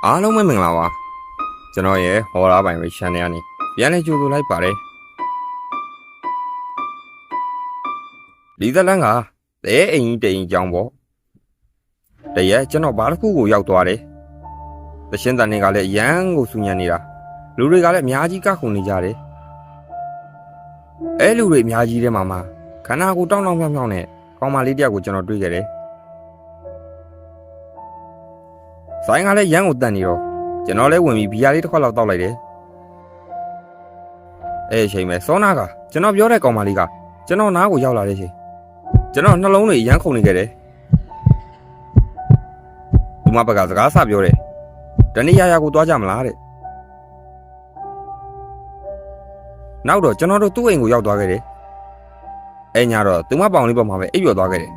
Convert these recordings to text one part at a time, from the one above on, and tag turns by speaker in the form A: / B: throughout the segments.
A: အားလုံးပဲမင်္ဂလာပါကျွန်တော်ရဲ့ဟော်ရာပိုင်ပဲ channel ကနေပြန်လည်ကြိုဆိုလိုက်ပါတယ်လီသလန်းကတဲအိမ်ကြီးတိမ်ကြောင်းပေါ့တရက်ကျွန်တော်ဘာတစ်ခုကိုရောက်သွားတယ်သရှင်တန်တွေကလည်းရမ်းကိုစူညံနေတာလူတွေကလည်းအများကြီးကခုန်နေကြတယ်အဲလူတွေအများကြီးထဲမှာခန္ဓာကိုယ်တောင်းတောင်းမြောင်းမြောင်းနဲ့ကောင်မလေးတယောက်ကိုကျွန်တော်တွေ့ခဲ့တယ်ဆိုင်ကလည်းရမ်းကိုတန်နေတော့ကျွန်တော်လည်းဝင်ပြီးဘီယာလေးတစ်ခွက်လောက်တောက်လိုက်တယ်အဲ့အချိန်ပဲစောနာကကျွန်တော်ပြောတဲ့ကောင်မလေးကကျွန်တော်နားကိုရောက်လာတဲ့ချိန်ကျွန်တော်နှလုံးတွေရမ်းခုန်နေခဲ့တယ်သူမဘက်ကစကားဆပြောတယ်တနေ့ရကိုသွားကြမလားတဲ့နောက်တော့ကျွန်တော်တို့သူ့အိမ်ကိုရောက်သွားခဲ့တယ်အဲ့ညတော့သူမပေါင်လေးပေါ်မှာပဲအိပ်ပျော်သွားခဲ့တယ်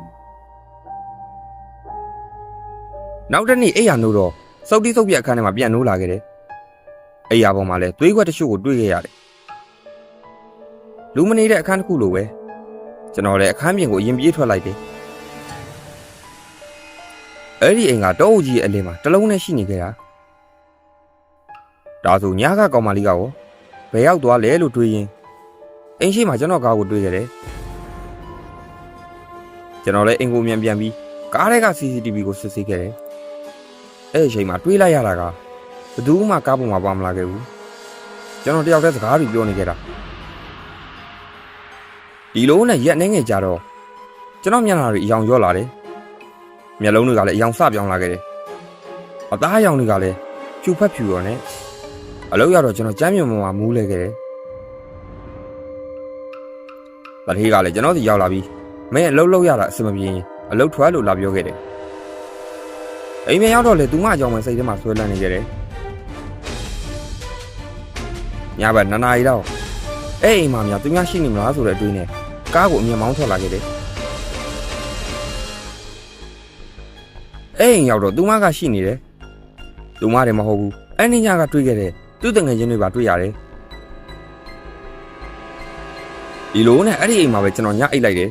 A: နောက်တစ်နေ့အိပ်ရနိုးတော့စုပ်တိစုပ်ပြအခန်းထဲမှာပြန်နိုးလာခဲ့တယ်အိပ်ရပေါ်မှာလဲသွေးခွက်တချို့ကိုတွေ့ခဲ့ရတယ်လူမနေတဲ့အခန်းတစ်ခုလိုပဲကျွန်တော်လည်းအခန်းပြင်ကိုအရင်ပြေးထွက်လိုက်တယ်အဲ့ဒီအိမ်ကတောအုပ်ကြီးရဲ့အလင်းမှာတလုံးနဲ့ရှိနေခဲ့တာဒါဆိုညာကကောင်မလေးကရောဘယ်ရောက်သွားလဲလို့တွေးရင်အိမ်ရှိမှာကျွန်တော်ကားကိုတွေးခဲ့တယ်ကျွန်တော်လည်းအိမ်ကိုမြန်ပြန်ပြီးကားထဲက CCTV ကိုစစ်ဆေးခဲ့တယ်အဲ့ဒီအချိန်မှာတွေးလိုက်ရတာကဘယ်သူမှကားပေါ်မှာပါမလာခဲ့ဘူးကျွန်တော်တယောက်တည်းစကားတွေပြောနေခဲ့တာဒီလိုနဲ့ရက်နေငယ်ကြတော့ကျွန်တော်မျက်နှာတွေအယောင်ရော့လာတယ်မျက်လုံးတွေကလည်းအယောင်စပြောင်းလာခဲ့တယ်အသားအယောင်တွေကလည်းဖြူဖက်ဖြူရောနဲ့အလုပ်ရတော့ကျွန်တော်ကြမ်းမြုံမှာမူးလဲခဲ့တယ်တတိကလည်းကျွန်တော်စီရောက်လာပြီးမင်းအလုပ်လုပ်ရတာအဆင်မပြေရင်အလုပ်ထွက်လို့လာပြောခဲ့တယ်အိမ်ပြန်ရောက်တော့လေသူမအကြောင်းပဲစိတ်ထဲမှာဆွဲလန်းနေကြတယ်ညဘက်2 နာရီတော့အဲ့အိမ်မှာများသူများရှိနေမလားဆိုတဲ့အတွေးနဲ့ကားကိုအမြင်မောင်းထွက်လာခဲ့တယ်အဲ့အိမ်ရောက်တော့သူမကရှိနေတယ်သူမတယ်မဟုတ်ဘူးအဲ့ဒီညကတွေ့ခဲ့တဲ့သူ့တငယ်ချင်းတွေပါတွေ့ရတယ်ဒီလိုနဲ့အဲ့ဒီအိမ်မှာပဲကျွန်တော်ညအိတ်လိုက်တယ်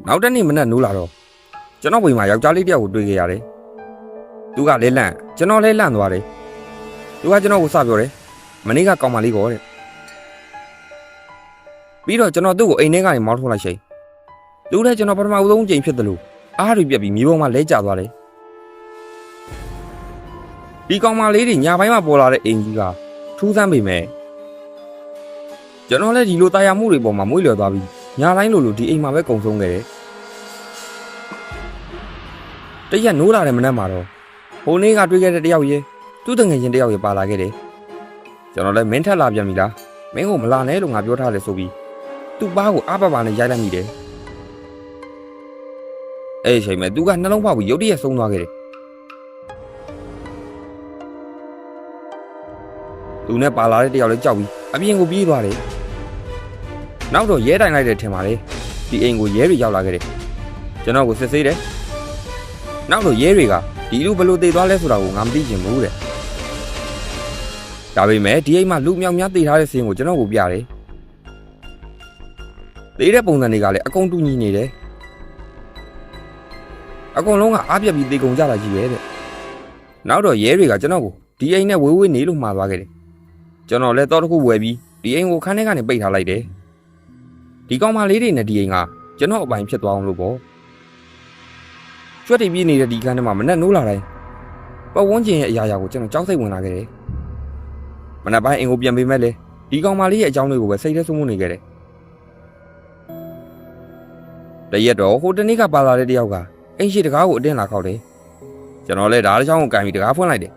A: နောက်တနေ့မနက်နိုးလာတော့ကျွန်တော်ဝိမ်မှာယောက်ျားလေးတယောက်ကိုတွေ့ခဲ့ရတယ်သူကလဲလန့်ကျွန်တော်လဲလန့်သွားတယ်သူကကျွန်တော်ကိုစပြောတယ်မနေ့ကကောင်မလေးကောတဲ့ပြီးတော့ကျွန်တော်သူ့ကိုအိမ်ထဲကနေမောင်းထုတ်လိုက်ချိန်သူလည်းကျွန်တော်ပထမဦးဆုံးချိန်ဖြစ်တယ်လို့အားတွေပြက်ပြီးမြေပေါ်မှာလဲကျသွားတယ်ဒီကောင်မလေးတွေညာပိုင်းမှာပေါ်လာတဲ့အိမ်ကြီးကထူးဆန်းပေမဲ့ကျွန်တော်လည်းဒီလိုတာယာမှုတွေပေါ်မှာမွေးလျော်သွားပြီးညာတိုင်းလိုဒီအိမ်မှာပဲကုံဆုံးခဲ့တယ်တရက်နိုးလာတဲ့မနက်မှာတော့ဟိုနေ့ကတွေ့ခဲ့တဲ့တယောက်ရဲ့သူ့တငယ်ချင်းတယောက်ရဲ့ပါလာခဲ့တယ်ကျွန်တော်လည်းမင်းထက်လာပြန်ပြီလားမင်းကိုမလာနဲ့လို့ငါပြောထားတယ်ဆိုပြီးသူ့ပါးကိုအားပါပါနဲ့ရိုက်လိုက်မိတယ်အဲ့ဒီအချိန်မှာသူကနှလုံးဖောက်ပြီးရုတ်တရက်ဆုံးသွားခဲ့တယ်သူနဲ့ပါလာတဲ့တယောက်လည်းကြောက်ပြီးအပြင်ကိုပြေးသွားတယ်နောက်တော့ရဲတိုင်လိုက်တဲ့ထင်ပါလေဒီအိမ်ကိုရဲတွေရောက်လာခဲ့တယ်ကျွန်တော်ကိုစစ်ဆေးတယ်နောက်တော့ရဲတွေကဒီလူဘလို့တေသွားလဲဆိုတာကိုငါမသိချင်ဘူးတဲ့ဒါပေမဲ့ဒီအိမ်မှာလူမြောက်များတေထားတဲ့စင်းကိုကျွန်တော်ကိုပြတယ်တေးတဲ့ပုံစံတွေကလည်းအကုန်တူညီနေတယ်အကုန်လုံးကအားပြက်ပြီးတေကုန်ကြတာကြီးပဲတဲ့နောက်တော့ရဲတွေကကျွန်တော်ကိုဒီအိမ်နဲ့ဝေးဝေးနေလို့မှာသွားခဲ့တယ်ကျွန်တော်လည်းတော့တစ်ခုဝယ်ပြီးဒီအိမ်ကိုခန်းထဲကနေပိတ်ထားလိုက်တယ်ဒီကောင်မလေးတွေနဲ့ဒီအိမ်ကကျွန်တော်အပိုင်ဖြစ်သွားအောင်လို့ပေါ့ကျွတ်တိပြေးနေတဲ့ဒီခန်းထဲမှာမနဲ့နိုးလာတိုင်းပတ်ဝန်းကျင်ရဲ့အရာရာကိုကျွန်တော်ကြောက်စိတ်ဝင်လာခဲ့တယ်မနက်ပိုင်းအိမ်ကိုပြန်ပေးမဲ့လေဒီကောင်မလေးရဲ့အကြောင်းတွေကိုပဲစိတ်ထဲဆွမှုနေခဲ့တယ်တရက်တော့ဟိုတနေ့ကပါလာတဲ့တယောက်ကအိမ်ရှိတကားကိုအတင်းလာခောက်တယ်ကျွန်တော်လည်းဒါတစ်ချောင်းကိုကန်ပြီးတကားဖွင့်လိုက်တယ်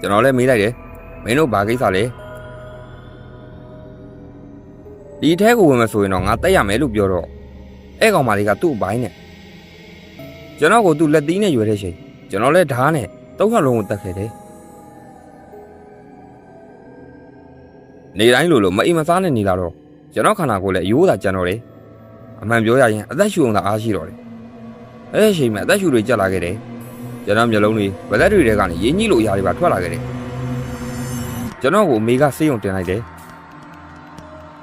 A: ကျွန်တော်လည်းမေးလိုက်တယ်မင်းတို့ဘာကိစ္စလဲဒီထဲကိုဝင်မဆိုရင်တော့ငါတက်ရမယ်လို့ပြောတော့အဲ့ကောင်မလေးကသူ့အပိုင်းနဲ့ကျွန်တော်ကိုသူ့လက်သီးနဲ့ရွယ်တဲ့ချိန်ကျွန်တော်လည်းဓားနဲ့သုံးခါလုံးကိုတက်ခဲ့တယ်နေတိုင်းလိုမအိမ်မစားနဲ့နေလာတော့ကျွန်တော်ခန္ဓာကိုယ်လည်းအယိုးသာကြံတော့တယ်အမှန်ပြောရရင်အသက်ရှူအောင်သာအားရှိတော့တယ်အဲ့ဒီအချိန်မှာအသက်ရှူတွေကျက်လာခဲ့တယ်ကျွန်တော်မျက်လုံးတွေဗလက်တွေထဲကနေရင်းကြီးလိုအရာတွေပါထွက်လာခဲ့တယ်ကျွန်တော်ကိုအမေကဆေးရုံတင်လိုက်တယ်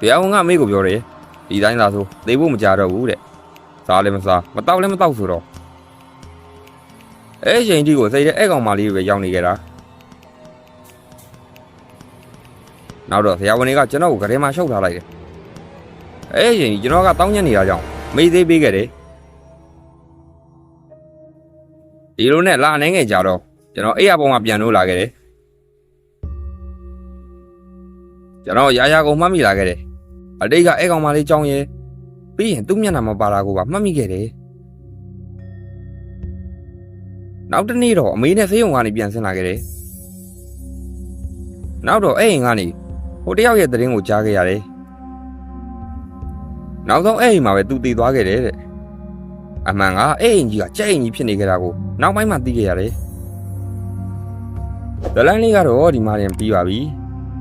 A: တရားဝင်ကအမေကိုပြောတယ်ဒီတိုင်းသာဆိုသေဖို့မကြတော့ဘူးတဲ့ စားလည်းမစားမတောက်လည်းမတောက်ဆိုတော့အဲ့ချိန်ကြီးကိုစိတ်ထဲအဲ့ကောင်မလေးပဲရောက်နေကြတာနောက်တော့ဆရာဝန်တွေကကျွန်တော်ကိုဂရဲမှာရှုပ်ထားလိုက်တယ်အဲ့ချိန်ကျွန်တော်ကတောင်းညက်နေတာကြောင့်မေးသေးပေးခဲ့တယ်ဒီလိုနဲ့လာနေငယ်ကြတော့ကျွန်တော်အဲ့ရပေါ်မှာပြန်လို့လာခဲ့တယ်ကျွန်တော်ရာကုန်မှတ်မိလာခဲ့တယ်အတိတ်ကအဲ့ကောင်မလေးကြောင်းရဲပြီးရင်သူ့မျက်နှာမှာပါလာကိုပါမှတ်မိခဲ့တယ်နောက်တစ်နေ့တော့အမေနဲ့ဆေးရုံကနေပြန်ဆင်းလာခဲ့တယ်နောက်တော့အဲ့အိမ်ကနေဟိုတယောက်ရဲ့သတင်းကိုကြားခဲ့ရတယ်နောက်ဆုံးအဲ့အိမ်မှာပဲသူတည်သွားခဲ့တယ်တဲ့အမှန်ကအဲ့အိမ်ကြီးကကြက်အိမ်ကြီးဖြစ်နေကြတာကိုနောက်ပိုင်းမှသိခဲ့ရတယ်ဒလန်လေးကတော့ဒီမှာရင်ပြီးပါပြီ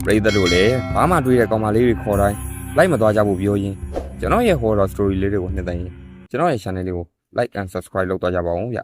A: ပရိသတ်တို့လည်းဘာမှတွေးတဲ့ကောင်မလေးတွေခေါ်တိုင်းလိုက်မသွားကြဖို့ပြောရင်းကျွန်တော်ရဲ့ horror story လေးတွေကိုနှစ်သိမ့်ရင်ကျွန်တော်ရဲ့ channel လေးကို like and subscribe လုပ်သွားကြပါဦးဗျ